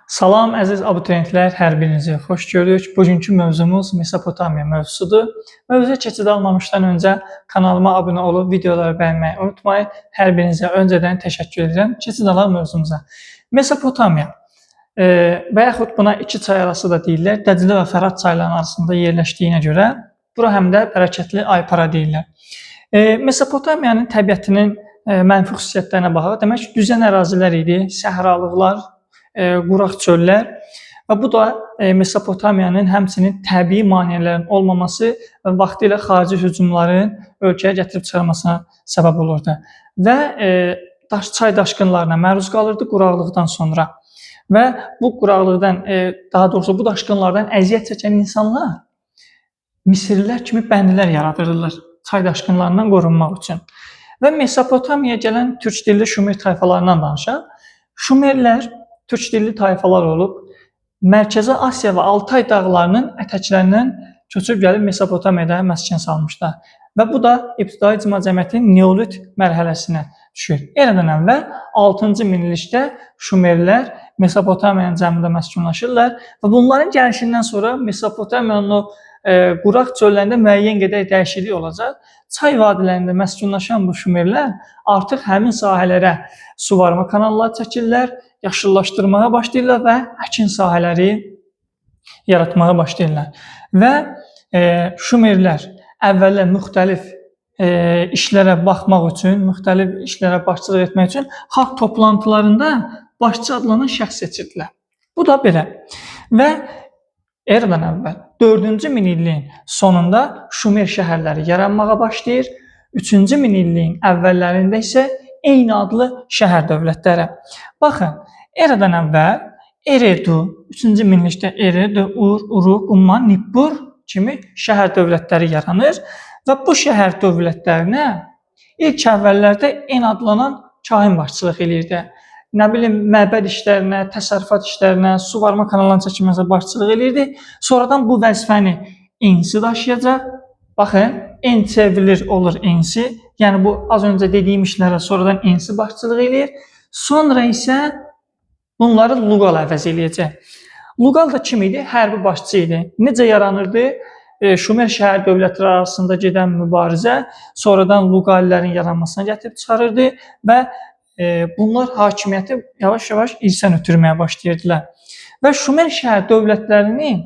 Salam əziz abituriyentlər, hər birinizi xoş gördük. Bugünkü mövzumuz Mesopotamiya mövzusudur. Mövzuya keçid almamışdan öncə kanalıma abunə olub videoları bəyənməyi unutmayın. Hər birinizə öncədən təşəkkür edirəm. Keçid alaq mövzumuza. Mesopotamiya və yaxud buna iki çay arası da deyirlər. Dəclə və Fərat çaylarının arasında yerləşdiyinə görə bura həm də bərəkətli aypara deyirlər. Mesopotamiyanın təbiətinin mənfi xüsusiyyətlərinə baxaq. Demək, düzən ərazilər idi, səhralıqlar, quraq çöllər və bu da Mesopotamiyanın həmçinin təbii maneələrin olmaması və vaxtilə xarici hücumların ölkəyə gətirib çıxarmasına səbəb olurdu. Və çay daşqınlarına məruz qalırdı quraqlıqdan sonra. Və bu quraqlıqdan, daha doğrusu bu daşqınlardan əziyyət çəkən insanlar Misirlilər kimi bəndlər yaradırdılar çay daşqınlarından qorunmaq üçün. Və Mesopotamiyaya gələn türk dilli Şumer tayfalarından danışaq. Şumerlər türk dilli tayfalar olub, Mərkəzi Asiya və Altay dağlarının ətəklərindən köçüb gəlib Mesopotamiyada məskən salmışlar. Və bu da ibtidai icma cəmiyyətinin Neolit mərhələsinə düşür. Eradan əvvəl 6-cı minillikdə Şumerlər Mesopotamiyanın cənubunda məskunlaşırlar və bunların gəlişindən sonra Mesopotamiyanın o quraq çöllərində müəyyən qədər dəyişiklik olacaq. Çay vadilərində məskunlaşan bu Şumerlər artıq həmin sahələrə suvarma kanalları çəkirlər, yaşıllaşdırmağa başlayırlar və əkin sahələri yaratmağa başlayırlar. Və Şumerlər əvvəllər müxtəlif işlərə baxmaq üçün, müxtəlif işlərə başçılıq etmək üçün xalq toplantılarında başçı adlanan şəxs seçirdilər. Bu da belə. Və eradan əvvəl 4-cü minilliyin sonunda Şumer şəhərləri yaranmağa başlayır. 3-cü minilliyin əvvəllərində isə eyni adlı şəhər dövlətləri. Baxın, eradan əvvəl Eredu, 3-cü minillikdə Eredu, Ur, Uruk, Umman, Nippur kimi şəhər dövlətləri yaranır və bu şəhər dövlətlərinə ilk əvvəllərdə En adlanan kahin başçılıq edirdi. Nə bilim, məbəd işlərinə, təsərrüfat işlərinə, suvarma kanallarının çəkilməsinə başçılıq edirdi. Sonradan bu vəzifəni Ensi daşıyacaq. Baxın, En çevrilir olur Ensi. Yəni bu az öncə dediyim işlərə sonradan Ensi başçılıq edir. Sonra isə bunları Luqal əvəz eləyəcək. Luqal da kim idi? Hərbi başçı idi. Necə yaranırdı? Şumer şəhər dövlətləri arasında gedən mübarizə sonradan Luqallərin yaranmasına gətirib çıxarırdı və bunlar hakimiyyəti yavaş-yavaş irsən ötürməyə başlayırdılar. Və Şumer şəhər dövlətlərinin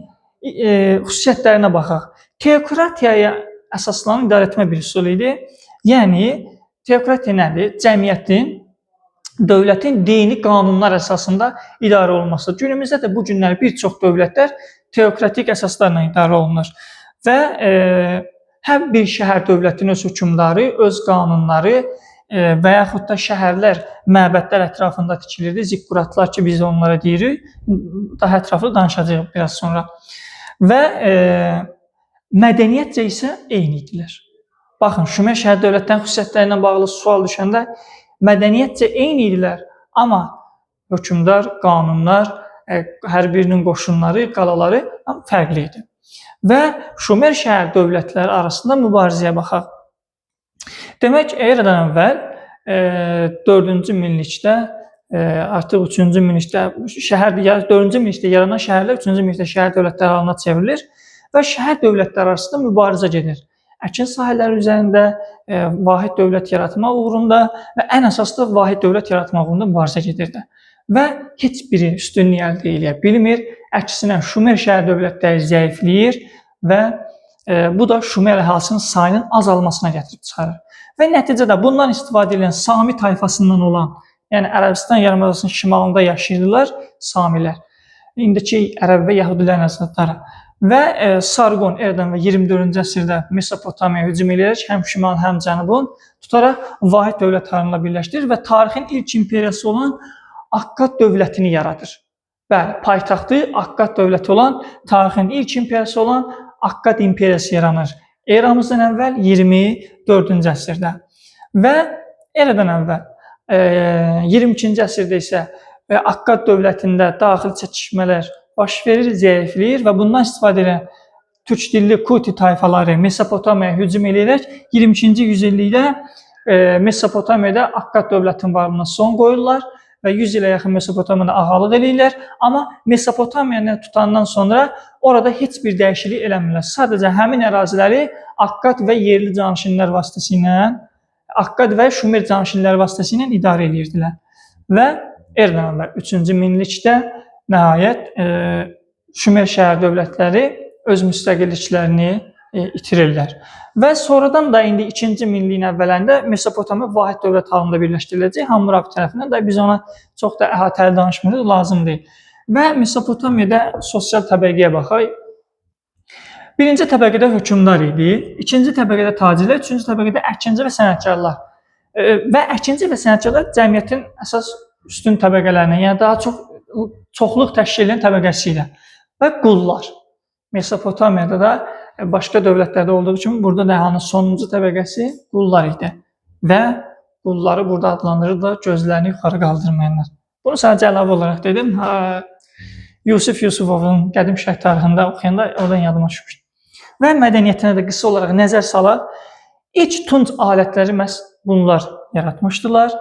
xüsusiyyətlərinə baxaq. Teokratiyaya əsaslanan idarə etmə bir üsul idi. Yəni, teokratiya nədir? Cəmiyyətin, dövlətin dini qanunlar əsasında idarə olunması. Günümüzdə də bu günlər bir çox dövlətlər teokratik əsaslarla idarə olunur. Və hər bir şəhər dövlətinin öz hökmdarı, öz qanunları və yaxud da şəhərlər, məbədlər ətrafında tikilirdi. Zikkuratlar ki, biz onlara deyirik. Daha ətraflı danışacağıq biraz sonra. Və mədəniyyətcə isə eyni idilər. Baxın, Şumer şəhər dövlətlərinin xüsusiyyətlərinə bağlı sual düşəndə mədəniyyətcə eyni idilər, amma hökmdar, qanunlar, hər birinin qoşunları, qalaları fərqli idi. Və Şumer şəhər dövlətləri arasında mübarizəyə baxaq. Demək, eradan əvvəl 4-cü minillikdə, artıq 3-cü minillikdə 4-cü minillikdə yaranan şəhərlər 3-cü minillikdə şəhər dövlətləri halına çevrilir və şəhər dövlətləri arasında mübarizə gedir. Əkin sahələri üzərində vahid dövlət yaratmaq uğrunda və ən əsas da vahid dövlət yaratmaq uğrunda mübarizə gedirdi. Və heç biri üstünlük əldə edə bilmir. Əksinə Şumer şəhər dövlətləri zəifləyir və bu da Şumer əhalisinin sayının azalmasına gətirib çıxarır. Və nəticədə bundan istifadə edən Sami tayfasından olan, yəni Ərəbistan yarımadasının şimalında yaşayırdılar Samilər. İndiki Ərəb və Yahudilərin əzadları. Və Sargon eradan və 24-cü əsrdə Mesopotamiyaya hücum edərək həm şimal, həm cənubun tutaraq vahid dövlət halına birləşdirir və tarixin ilk imperiyası olan Akkad dövlətini yaradır. Bəli, paytaxtı Akkad dövləti olan, tarixin ilk imperiyası olan Akkad imperiyası yaranır. Eramızdan əvvəl 24-cü əsrdə və eradan əvvəl 22-ci əsrdə isə Akkad dövlətində daxili çəkişmələr baş verir, zəifləyir və bundan istifadə edən türk dilli Kuti tayfaları Mesopotamiyaya hücum edərək 22-ci yüzillikdə Mesopotamiyada Akkad dövlətinin varlığına son qoyurlar və 100 ilə yaxın Mesopotamiyada ağalıq eləyirlər. Amma Mesopotamiyanı tutandan sonra orada heç bir dəyişiklik eləmirlər. Sadəcə həmin əraziləri Akkad və yerli canişinlər vasitəsilə, Akkad və Şumer canişinləri vasitəsilə idarə edirdilər. Və eradan əvvəl 3-cü minillikdə nəhayət Şumer şəhər dövlətləri öz müstəqilliklərini itirirlər. Və sonradan da indi 2-ci minilliyin əvvəllərində Mesopotamiya vahid dövlət halında birləşdiriləcək Hammurapi tərəfindən. Da biz ona çox da əhatəli danışmırıq, lazım deyil. Və Mesopotamiyada sosial təbəqəyə baxaq. Birinci təbəqədə hökmdar idi, ikinci təbəqədə tacirlər, üçüncü təbəqədə əkinci və sənətkarlar. Və əkinci və sənətkarlar cəmiyyətin əsas üstün təbəqələrindən, yəni daha çoxluq təşkil edən təbəqəsi ilə. Və qullar. Mesopotamiyada da başqa dövlətlərdə olduğu kimi burada da yəni sonuncu təbəqəsi qullar idi. Və qulları burada adlandırırlar gözlərini yuxarı qaldırmayanlar. Bunu sadəcə əlavə olaraq dedim. Yusif Yusufovun Qədim Şərq tarixində oxuyanda oradan yadıma düşmüşdü. Və mədəniyyətinə də qısa olaraq nəzər salaq. İlk tunc alətləri məhz bunlar yaratmışdılar.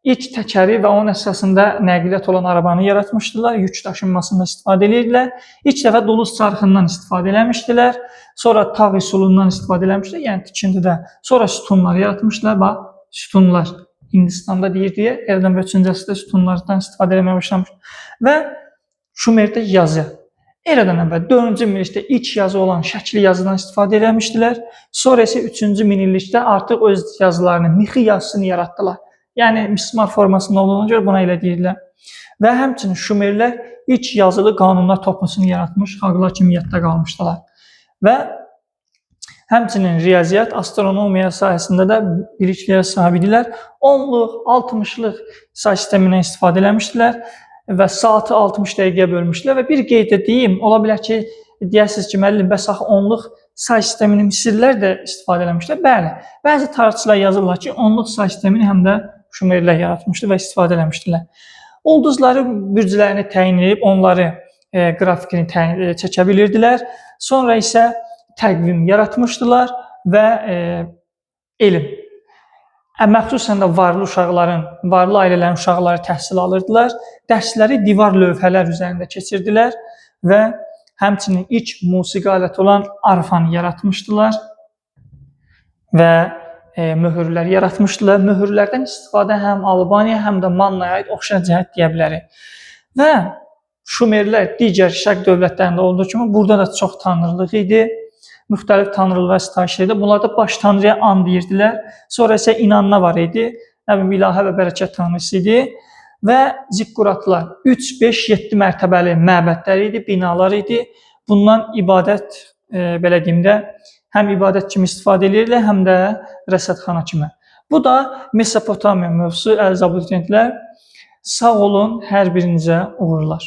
İlk təkəri və onun əsasında nəqliyyat olan arabanı yaratmışdılar. Yük daşınmasında istifadə edirdilər. İlk dəfə duluz çarxından istifadə eləmişdilər. Sonra tağ üsulundan istifadə eləmişdilər. Yəni tikintidə. Sonra sütunlar yaratmışdılar. Bax, sütunlar Hindistanda deyirdiyə. Eradan 3-cü əsrdə sütunlardan istifadə etməyə başlamış. Və Şumerdə yazı. Eradan əvvəl 4-cü minillikdə ilk yazı olan şəkli yazıdan istifadə etmişdilər. Sonra isə 3-cü minillikdə artıq öz yazılarını, mixi yazısını yaratdılar. Yəni mismar formasında olduğuna görə buna elə deyirlər. Və həmçinin Şumerlər ilk yazılı qanunlar toplusunu yaratmış, xalqlar kimi yadda qalmışdılar. Və həmçinin riyaziyyat, astronomiya sahəsində də biliklərə sahib idilər. 10-luq, 60-lıq say sistemindən istifadə eləmişdilər və saatı 60 dəqiqəyə bölmüşdülər. Və bir qeyd edeyim, ola bilər ki, deyəsiniz ki, müəllim, bəs axı 10-luq say sistemini Misirlər də istifadə eləmişdilər. Bəli, bəzi tarixçilər yazırlar ki, 10-luq say sistemini həm də Şumerlər yaratmışdı və istifadə eləmişdilər. Ulduzları bürclərini təyin edib, onları qrafikini çəkə bilirdilər. Sonra isə təqvim yaratmışdılar və elm. Məxsusən də varlı uşaqların, varlı ailələrin uşaqları təhsil alırdılar. Dərsləri divar lövhələr üzərində keçirdilər və həmçinin ilk musiqi aləti olan arfanı yaratmışdılar və möhürlər yaratmışdılar. Möhürlərdən istifadə həm Albaniya, həm də Mannaya aid oxşar cəhət deyə bilərik. Və Şumerlər digər şərq dövlətlərində olduğu kimi burada da çox tanrılıq idi. Müxtəlif tanrılığa sitayiş edirdi. Bunlar da baş tanrıya An deyirdilər. Sonra isə İnanna var idi. İlahə və bərəkət tanrısı idi. Və zikkuratlar 3, 5, 7 mərtəbəli məbədlər idi, binalar idi. Bundan ibadət, belə deyim də, həm ibadət kimi istifadə edirlər, həm də rəsədxana kimi. Bu da Mesopotamiya mövzusu, əziz abiturientlər. Sağ olun, hər birinizə uğurlar.